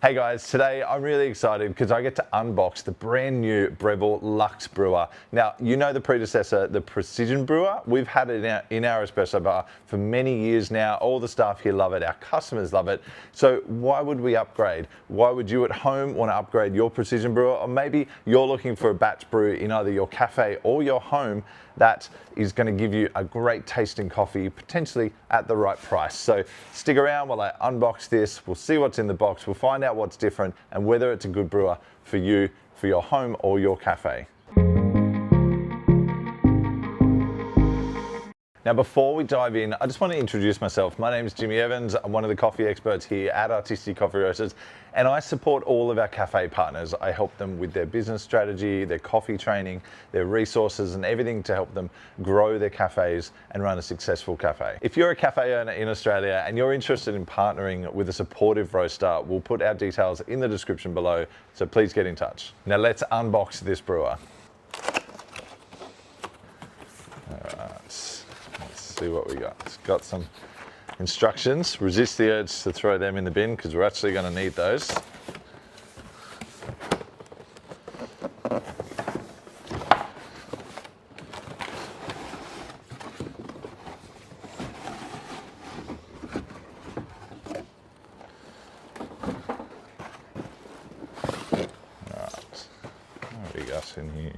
Hey guys, today I'm really excited because I get to unbox the brand new Breville Luxe Brewer. Now, you know the predecessor, the Precision Brewer. We've had it in our espresso bar for many years now. All the staff here love it, our customers love it. So why would we upgrade? Why would you at home want to upgrade your Precision Brewer? Or maybe you're looking for a batch brew in either your cafe or your home that is going to give you a great tasting coffee, potentially at the right price. So stick around while I unbox this. We'll see what's in the box. We'll find out what's different and whether it's a good brewer for you, for your home or your cafe. Now, before we dive in, I just want to introduce myself. My name is Jimmy Evans. I'm one of the coffee experts here at Artisti Coffee Roasters, and I support all of our cafe partners. I help them with their business strategy, their coffee training, their resources, and everything to help them grow their cafes and run a successful cafe. If you're a cafe owner in Australia and you're interested in partnering with a supportive roaster, we'll put our details in the description below, so please get in touch. Now let's unbox this brewer. See what we got. It's got some instructions. Resist the urge to throw them in the bin because we're actually going to need those. Right. What do we got in here?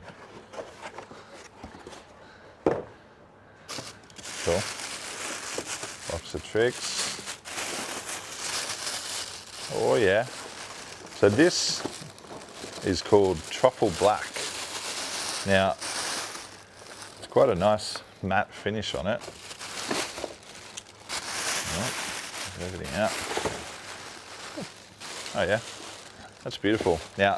Cool. Box of tricks. Oh yeah. So this is called Truffle Black. Now, it's quite a nice matte finish on it. Get everything out. Oh yeah, that's beautiful. Now,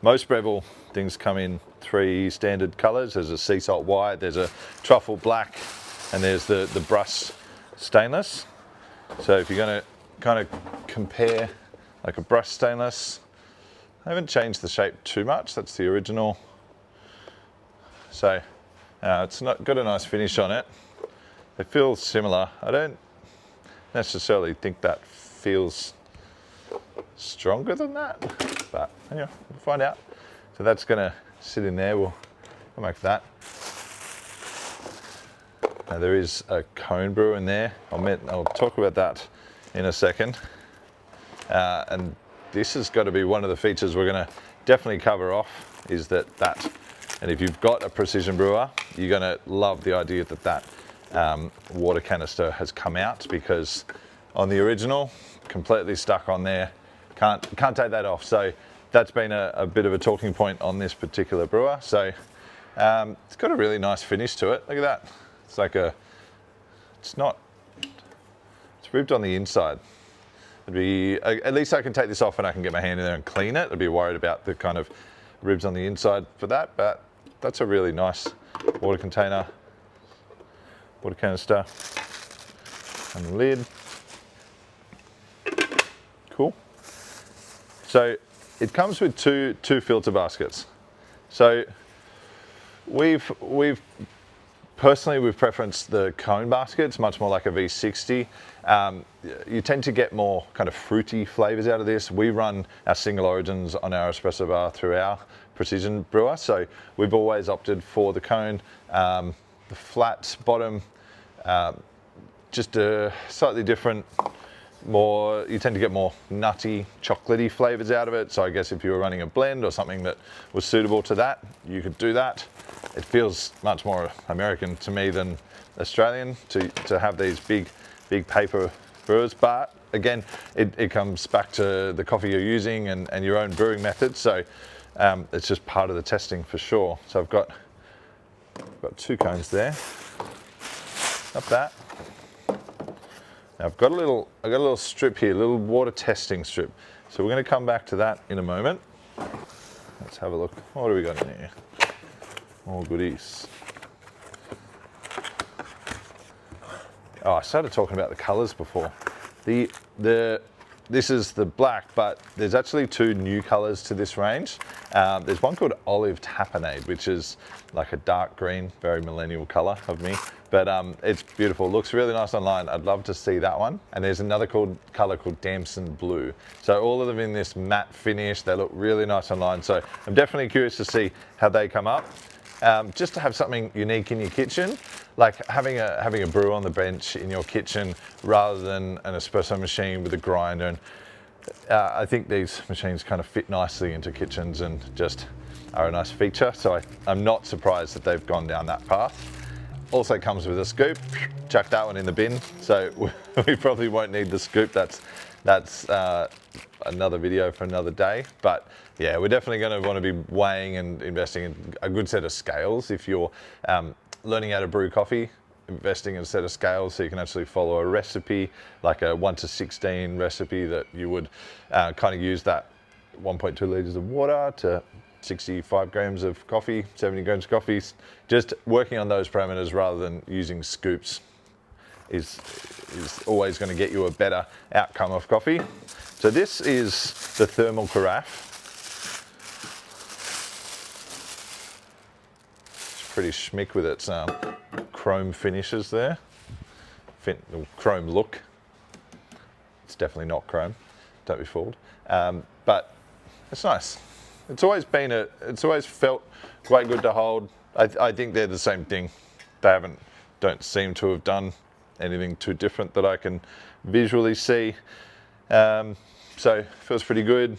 most Breville things come in 3 standard colors. There's a sea salt white, there's a truffle black, and there's the brushed stainless. So if you're going to kind of compare like a brushed stainless, I haven't changed the shape too much. That's the original. So it's got a nice finish on it. It feels similar. I don't necessarily think that feels stronger than that, but anyway, we'll find out. So that's going to sit in there. We'll make that. Now there is a cone brew in there. I'll talk about that in a second. And this has got to be one of the features we're going to definitely cover off, is that. And if you've got a Precision Brewer, you're going to love the idea that water canister has come out, because on the original, completely stuck on there. Can't take that off. So that's been a bit of a talking point on this particular brewer. So it's got a really nice finish to it. Look at that. It's like it's ribbed on the inside. At least I can take this off and I can get my hand in there and clean it. I'd be worried about the kind of ribs on the inside for that, but that's a really nice water canister, and the lid. Cool. So it comes with two filter baskets. So we've preferenced the cone basket. It's much more like a V60. You tend to get more kind of fruity flavors out of this. We run our single origins on our espresso bar through our Precision Brewer, so we've always opted for the cone, the flat bottom, just a slightly different, you tend to get more nutty, chocolatey flavors out of it. So I guess if you were running a blend or something that was suitable to that, you could do that. It feels much more American to me than Australian to have these big paper brewers. But again, it comes back to the coffee you're using and your own brewing method. So it's just part of the testing for sure. So I've got 2 cones there. Up that. Now I've got a little strip here, a little water testing strip. So we're going to come back to that in a moment. Let's have a look. What do we got in here? All goodies. Oh, I started talking about the colors before. The this is the black, but there's actually two new colors to this range. There's one called Olive Tapenade, which is like a dark green, very millennial color of me, but it's beautiful. Looks really nice online. I'd love to see that one. And there's another color called Damson Blue. So all of them in this matte finish. They look really nice online. So I'm definitely curious to see how they come up. Just to have something unique in your kitchen, like having a brew on the bench in your kitchen rather than an espresso machine with a grinder. And I think these machines kind of fit nicely into kitchens and just are a nice feature. So I'm not surprised that they've gone down that path. Also comes with a scoop. Chuck that one in the bin. So we probably won't need the scoop. That's another video for another day. But yeah, we're definitely going to want to be weighing and investing in a good set of scales. If you're learning how to brew coffee, investing in a set of scales so you can actually follow a recipe, like a 1:16 recipe that you would kind of use that 1.2 litres of water to 65 grams of coffee, 70 grams of coffee. Just working on those parameters rather than using scoops is always going to get you a better outcome of coffee. So this is the thermal carafe. It's pretty schmick with its chrome finishes there, chrome look. It's definitely not chrome, don't be fooled. But it's nice. It's always felt quite good to hold. I think they're the same thing. They don't seem to have done anything too different that I can visually see. So feels pretty good.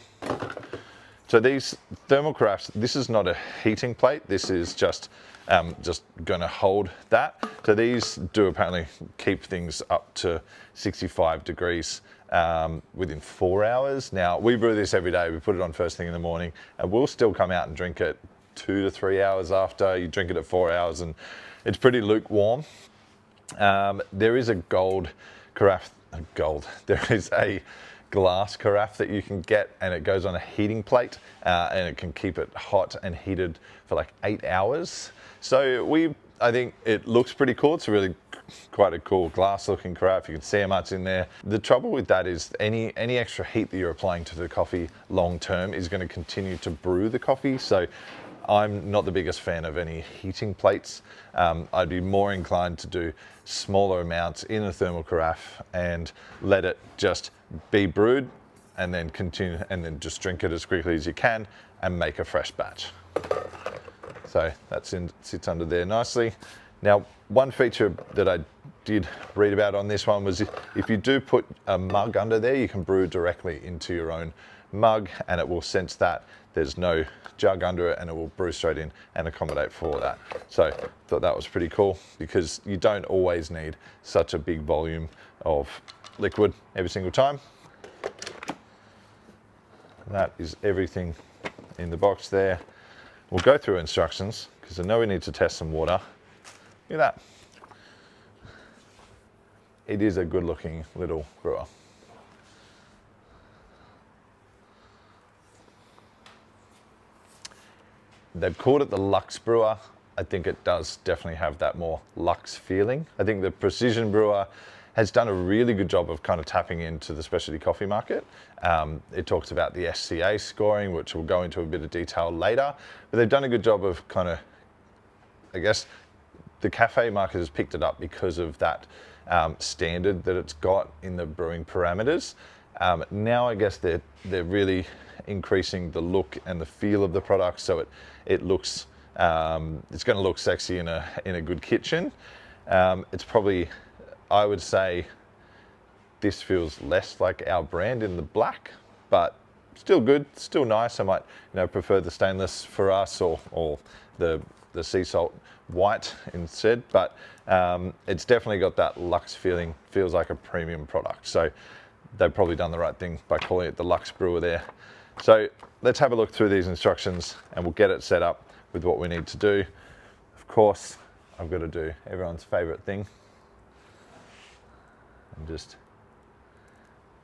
So these thermal carafes, this is not a heating plate. This is just going to hold that. So these do apparently keep things up to 65 degrees within 4 hours. Now we brew this every day. We put it on first thing in the morning, and we'll still come out and drink it 2 to 3 hours after. You drink it at 4 hours, and it's pretty lukewarm. There is a gold carafe. There is a glass carafe that you can get, and it goes on a heating plate, and it can keep it hot and heated for like 8 hours. So I think it looks pretty cool. It's really quite a cool glass looking carafe. You can see how much in there. The trouble with that is any extra heat that you're applying to the coffee long term is going to continue to brew the coffee. So I'm not the biggest fan of any heating plates. I'd be more inclined to do smaller amounts in a thermal carafe and let it just be brewed, and then continue, and then just drink it as quickly as you can and make a fresh batch. So that sits under there nicely. Now, one feature that I did read about on this one was if you do put a mug under there, you can brew directly into your own mug, and it will sense that there's no jug under it, and it will brew straight in and accommodate for that. So I thought that was pretty cool, because you don't always need such a big volume of liquid every single time. That is everything in the box there. We'll go through instructions because I know we need to test some water. Look at that. It is a good looking little brewer. They've called it the Luxe Brewer. I think it does definitely have that more luxe feeling. I think the Precision Brewer has done a really good job of kind of tapping into the specialty coffee market. It talks about the SCA scoring, which we'll go into a bit of detail later, but they've done a good job of kind of, I guess, the cafe market has picked it up because of that standard that it's got in the brewing parameters. Now I guess they're really increasing the look and the feel of the product, so it looks, it's going to look sexy in a good kitchen. It's probably, I would say, this feels less like our brand in the black, but still good, still nice. I might, prefer the stainless for us, or the sea salt white instead, but it's definitely got that luxe feeling. Feels like a premium product. So they've probably done the right thing by calling it the Luxe Brewer there. So let's have a look through these instructions, and we'll get it set up with what we need to do. Of course, I've got to do everyone's favorite thing and just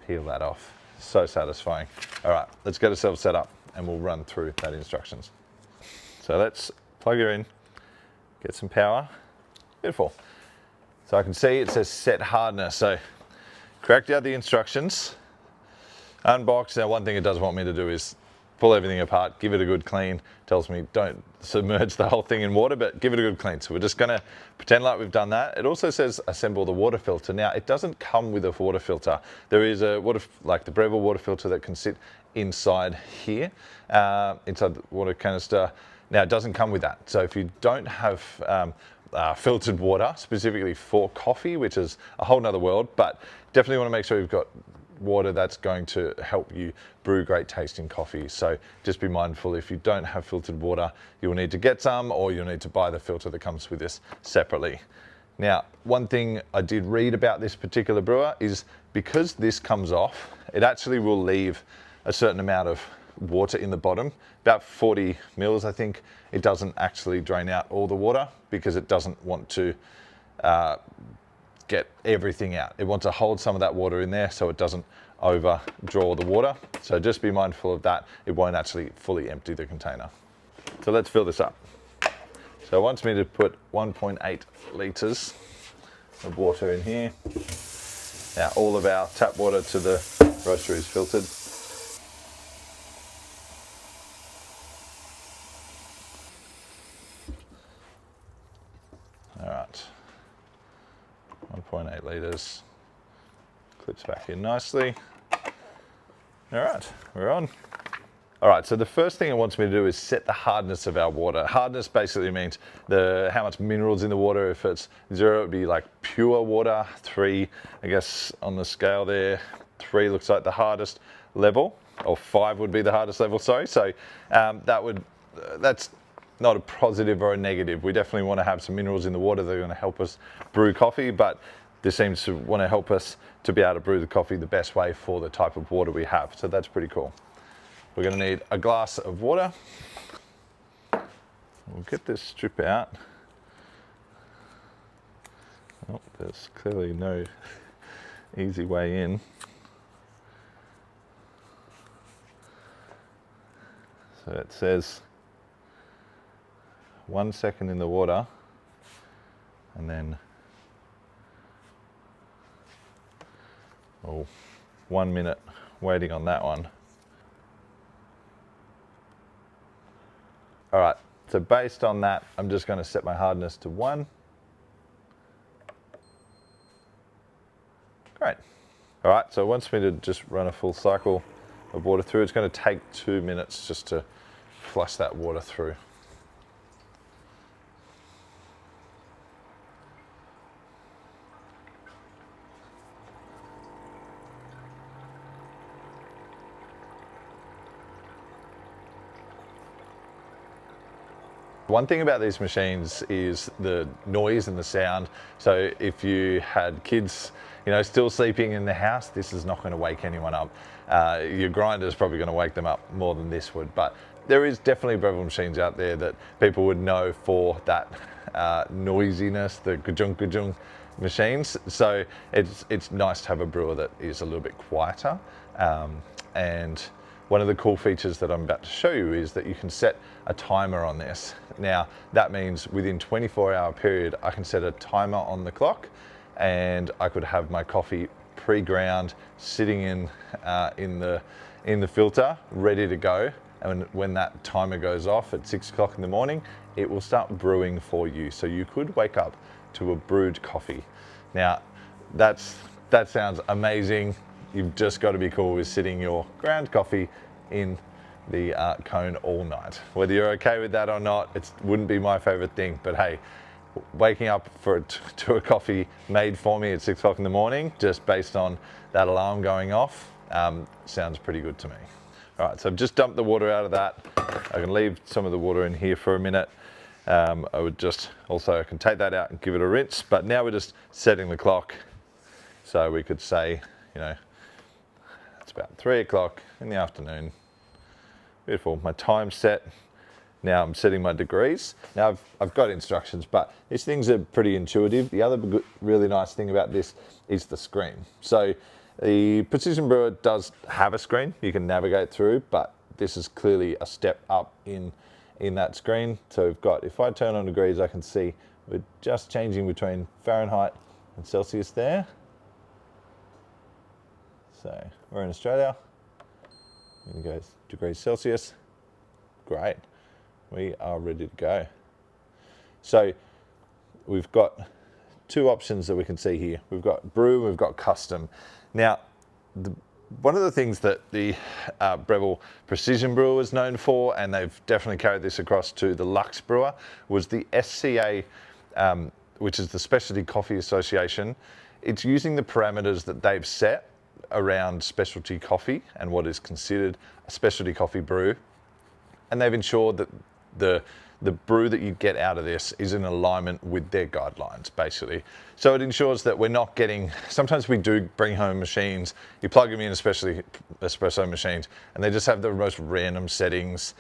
peel that off. So satisfying. All right, let's get ourselves set up, and we'll run through that instructions. So let's plug her in, get some power. Beautiful. So I can see it says set hardness. So correct out the instructions. Unbox. Now, one thing it does want me to do is pull everything apart, give it a good clean. Tells me don't submerge the whole thing in water, but give it a good clean. So we're just gonna pretend like we've done that. It also says assemble the water filter. Now, it doesn't come with a water filter. There is a like the Breville water filter that can sit inside here, inside the water canister. Now, it doesn't come with that. So if you don't have filtered water specifically for coffee, which is a whole nother world, but definitely want to make sure you've got water that's going to help you brew great tasting coffee. So just be mindful, if you don't have filtered water, you'll need to get some, or you'll need to buy the filter that comes with this separately. Now, one thing I did read about this particular brewer is because this comes off, it actually will leave a certain amount of water in the bottom, about 40 mils, I think. It doesn't actually drain out all the water because it doesn't want to get everything out. It wants to hold some of that water in there so it doesn't overdraw the water. So just be mindful of that. It won't actually fully empty the container. So let's fill this up. So it wants me to put 1.8 litres of water in here. Now, all of our tap water to the roaster is filtered. All right. 1.8 litres, clips back in nicely. All right, we're on. All right, so the first thing it wants me to do is set the hardness of our water. Hardness basically means how much minerals in the water. If it's 0, it would be like pure water. 3, I guess on the scale there, 3 looks like the hardest level, or 5 would be the hardest level, sorry. So that's not a positive or a negative. We definitely want to have some minerals in the water that are going to help us brew coffee, but this seems to want to help us to be able to brew the coffee the best way for the type of water we have. So that's pretty cool. We're going to need a glass of water. We'll get this strip out. Oh, there's clearly no easy way in. So it says 1 second in the water, and then 1 minute waiting on that one. All right, so based on that, I'm just going to set my hardness to 1. Great. All right, so it wants me to just run a full cycle of water through. It's going to take 2 minutes just to flush that water through. One thing about these machines is the noise and the sound. So if you had kids, still sleeping in the house, this is not going to wake anyone up. Your grinder is probably going to wake them up more than this would. But there is definitely Breville machines out there that people would know for that noisiness, the ka-jung machines. So it's nice to have a brewer that is a little bit quieter. And one of the cool features that I'm about to show you is that you can set a timer on this. Now, that means within 24-hour period, I can set a timer on the clock, and I could have my coffee pre-ground, sitting in the filter, ready to go. And when that timer goes off at 6 o'clock in the morning, it will start brewing for you. So you could wake up to a brewed coffee. Now, that sounds amazing. You've just got to be cool with sitting your ground coffee in the cone all night. Whether you're okay with that or not, it wouldn't be my favorite thing, but hey, waking up to a coffee made for me at 6 o'clock in the morning, just based on that alarm going off, sounds pretty good to me. All right, so I've just dumped the water out of that. I can leave some of the water in here for a minute. I can take that out and give it a rinse, but now we're just setting the clock. So we could say, it's about 3 o'clock in the afternoon. Beautiful, my time's set. Now I'm setting my degrees. Now I've got instructions, but these things are pretty intuitive. The other really nice thing about this is the screen. So the Precision Brewer does have a screen you can navigate through, but this is clearly a step up in that screen. So we've got, if I turn on degrees, I can see we're just changing between Fahrenheit and Celsius there. So we're in Australia. There goes degrees Celsius. Great. We are ready to go. So we've got two options that we can see here. We've got brew, we've got custom. Now, one of the things that the Breville Precision Brewer is known for, and they've definitely carried this across to the Luxe Brewer, was the SCA, which is the Specialty Coffee Association. It's using the parameters that they've set around specialty coffee and what is considered a specialty coffee brew. And they've ensured that the brew that you get out of this is in alignment with their guidelines, basically. So it ensures that we're not getting, sometimes we do bring home machines, you plug them in, especially espresso machines, and they just have the most random settings.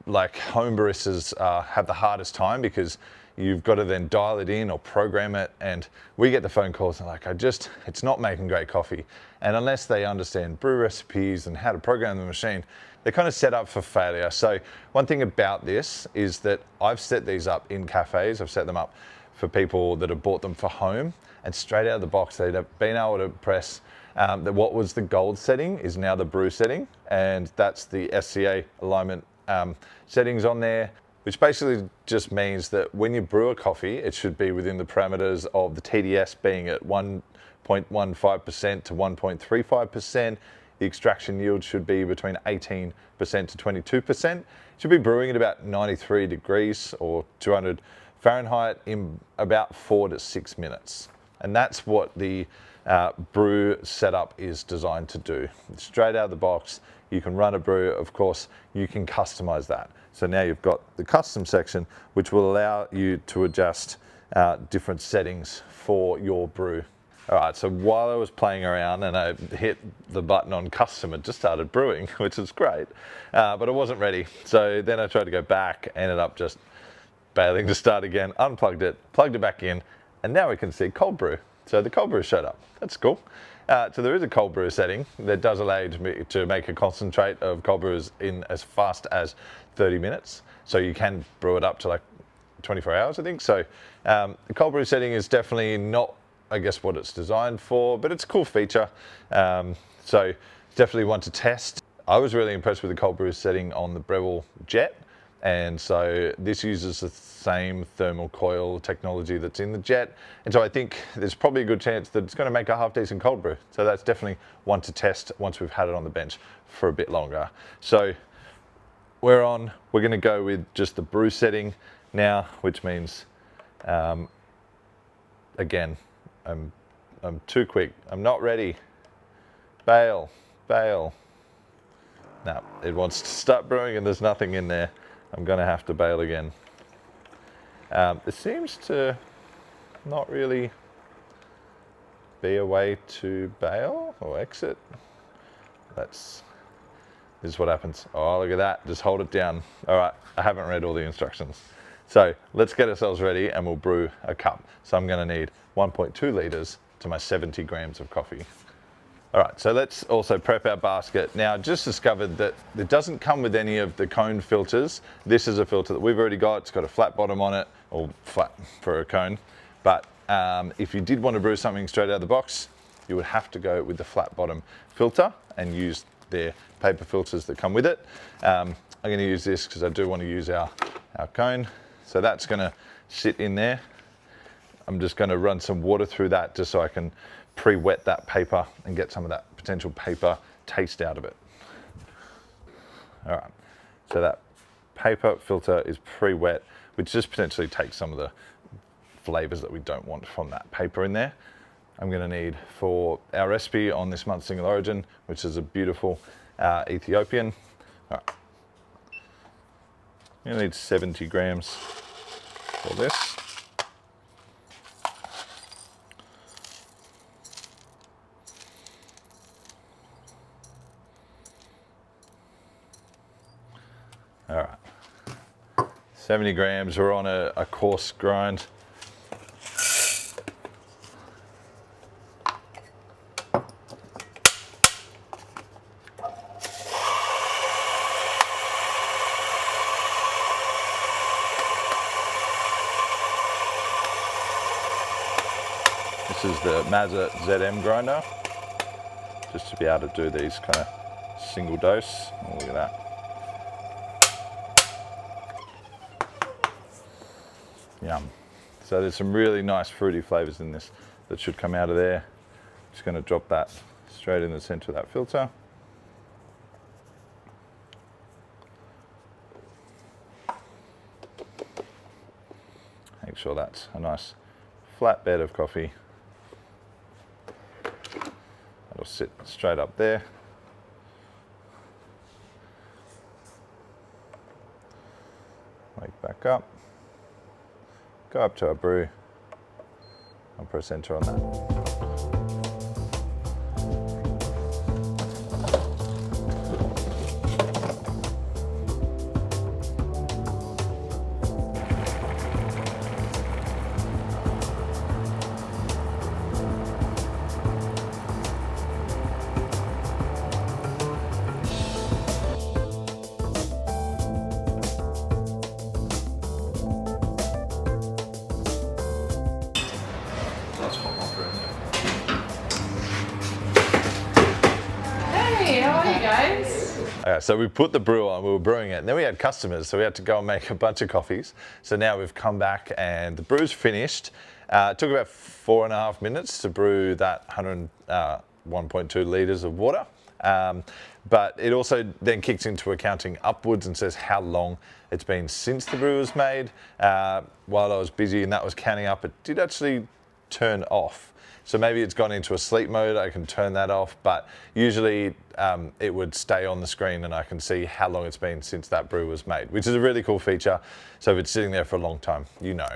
Like home baristas have the hardest time because you've got to then dial it in or program it, and we get the phone calls and like, it's not making great coffee. And unless they understand brew recipes and how to program the machine, they're kind of set up for failure. So one thing about this is that I've set these up in cafes. I've set them up for people that have bought them for home, and straight out of the box, they've been able to press that what was the gold setting is now the brew setting, and that's the SCA alignment settings on there, which basically just means that when you brew a coffee, it should be within the parameters of the TDS being at 1.15% to 1.35%. The extraction yield should be between 18% to 22%. It should be brewing at about 93 degrees or 200 Fahrenheit in about 4 to 6 minutes. And that's what the brew setup is designed to do. Straight out of the box, you can run a brew. Of course, you can customize that. So now you've got the custom section, which will allow you to adjust different settings for your brew. All right, so while I was playing around and I hit the button on custom, it just started brewing, which is great, but I wasn't ready. So then I tried to go back, ended up just bailing to start again, unplugged it, plugged it back in, and now we can see cold brew. So the cold brew showed up. That's cool. So there is a cold brew setting that does allow you to make a concentrate of cold brews in as fast as 30 minutes. So you can brew it up to like 24 hours, I think. So the cold brew setting is definitely not, I guess, what it's designed for, but it's a cool feature. So definitely one to test. I was really impressed with the cold brew setting on the Breville Jet. And so this uses the same thermal coil technology that's in the Jet. And so I think there's probably a good chance that it's going to make a half decent cold brew. So that's definitely one to test once we've had it on the bench for a bit longer. So we're going to go with just the brew setting now, which means, again, I'm too quick. I'm not ready. Bail. No, it wants to start brewing and there's nothing in there. I'm going to have to bail again. There seems to not really be a way to bail or exit. This is what happens. Oh, look at that. Just hold it down. All right, I haven't read all the instructions. So let's get ourselves ready and we'll brew a cup. So I'm going to need 1.2 litres to my 70 grams of coffee. All right, so let's also prep our basket. Now, just discovered that it doesn't come with any of the cone filters. This is a filter that we've already got. It's got a flat bottom on it, or flat for a cone. But if you did want to brew something straight out of the box, you would have to go with the flat bottom filter and use their paper filters that come with it. I'm going to use this because I do want to use our cone. So that's going to sit in there. I'm just going to run some water through that just so I can pre-wet that paper and get some of that potential paper taste out of it. All right, so that paper filter is pre-wet, which just potentially takes some of the flavors that we don't want from that paper in there. I'm going to need, for our recipe on this month's single origin, which is a beautiful Ethiopian, all right, I'm going to need 70 grams for this. All right, 70 grams, we're on a coarse grind. This is the Mazza ZM grinder, just to be able to do these kind of single dose. Oh, look at that. Yum. So there's some really nice fruity flavors in this that should come out of there. Just going to drop that straight in the center of that filter. Make sure that's a nice flat bed of coffee. That'll sit straight up there. Wake back up. Go up to our brew. I'll press enter on that. Hey, how are you guys? So we put the brew on, we were brewing it, and then we had customers, so we had to go and make a bunch of coffees. So now we've come back and the brew's finished. It took about 4.5 minutes to brew that 1.2 litres of water. But it also then kicks into accounting upwards and says how long it's been since the brew was made. While I was busy and that was counting up, it did actually turn off. So maybe it's gone into a sleep mode, I can turn that off, but usually it would stay on the screen and I can see how long it's been since that brew was made, which is a really cool feature. So if it's sitting there for a long time, you know.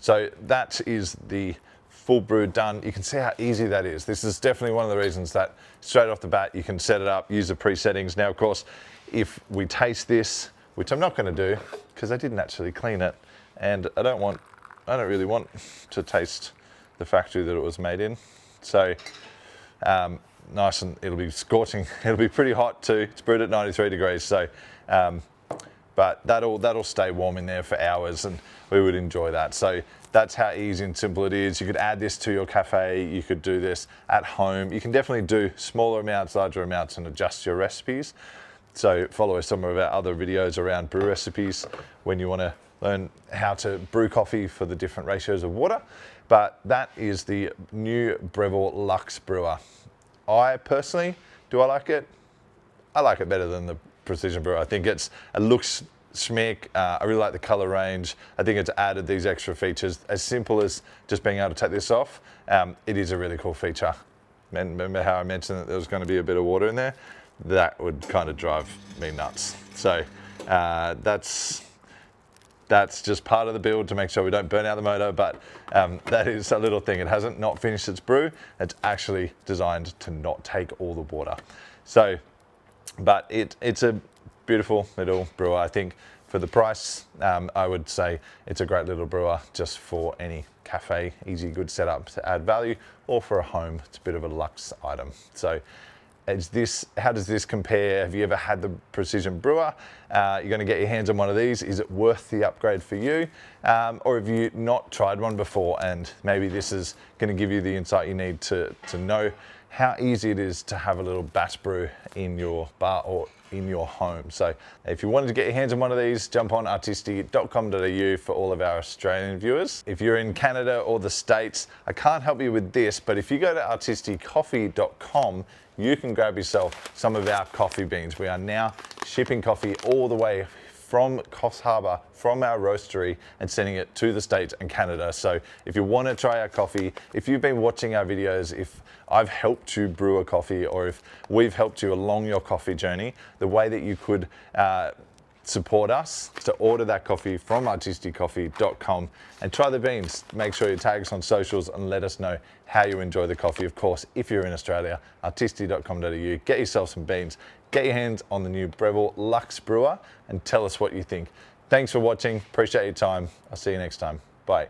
So that is the full brew done. You can see how easy that is. This is definitely one of the reasons that straight off the bat, you can set it up, use the pre-settings. Now, of course, if we taste this, which I'm not going to do because I didn't actually clean it, and I don't really want to taste the factory that it was made in. So nice, and it'll be scorching. It'll be pretty hot too. It's brewed at 93 degrees. So, but that'll stay warm in there for hours, and we would enjoy that. So that's how easy and simple it is. You could add this to your cafe. You could do this at home. You can definitely do smaller amounts, larger amounts, and adjust your recipes. So follow some of our other videos around brew recipes when you want to learn how to brew coffee for the different ratios of water. But that is the new Breville Luxe Brewer. I personally, do I like it? I like it better than the Precision Brewer. I think it looks schmick. I really like the color range. I think it's added these extra features. As simple as just being able to take this off, it is a really cool feature. Remember how I mentioned that there was going to be a bit of water in there? That would kind of drive me nuts. So that's just part of the build to make sure we don't burn out the motor, but that is a little thing. It hasn't not finished its brew. It's actually designed to not take all the water. So, but it's a beautiful little brewer. I think for the price, I would say it's a great little brewer just for any cafe, easy, good setup to add value, or for a home. It's a bit of a luxe item. So, how does this compare? Have you ever had the Precision Brewer? You're going to get your hands on one of these. Is it worth the upgrade for you? Or have you not tried one before, and maybe this is going to give you the insight you need to know how easy it is to have a little batch brew in your bar or in your home. So if you wanted to get your hands on one of these, jump on artisti.com.au for all of our Australian viewers. If you're in Canada or the States, I can't help you with this, but if you go to artisticoffee.com, you can grab yourself some of our coffee beans. We are now shipping coffee all the way from Coffs Harbour, from our roastery, and sending it to the States and Canada. So if you want to try our coffee, if you've been watching our videos, if I've helped you brew a coffee, or if we've helped you along your coffee journey, the way that you could support us to order that coffee from artisticoffee.com and try the beans. Make sure you tag us on socials and let us know how you enjoy the coffee. Of course, if you're in Australia, artisti.com.au, get yourself some beans, get your hands on the new Breville Luxe Brewer, and tell us what you think. Thanks for watching, appreciate your time. I'll see you next time, bye.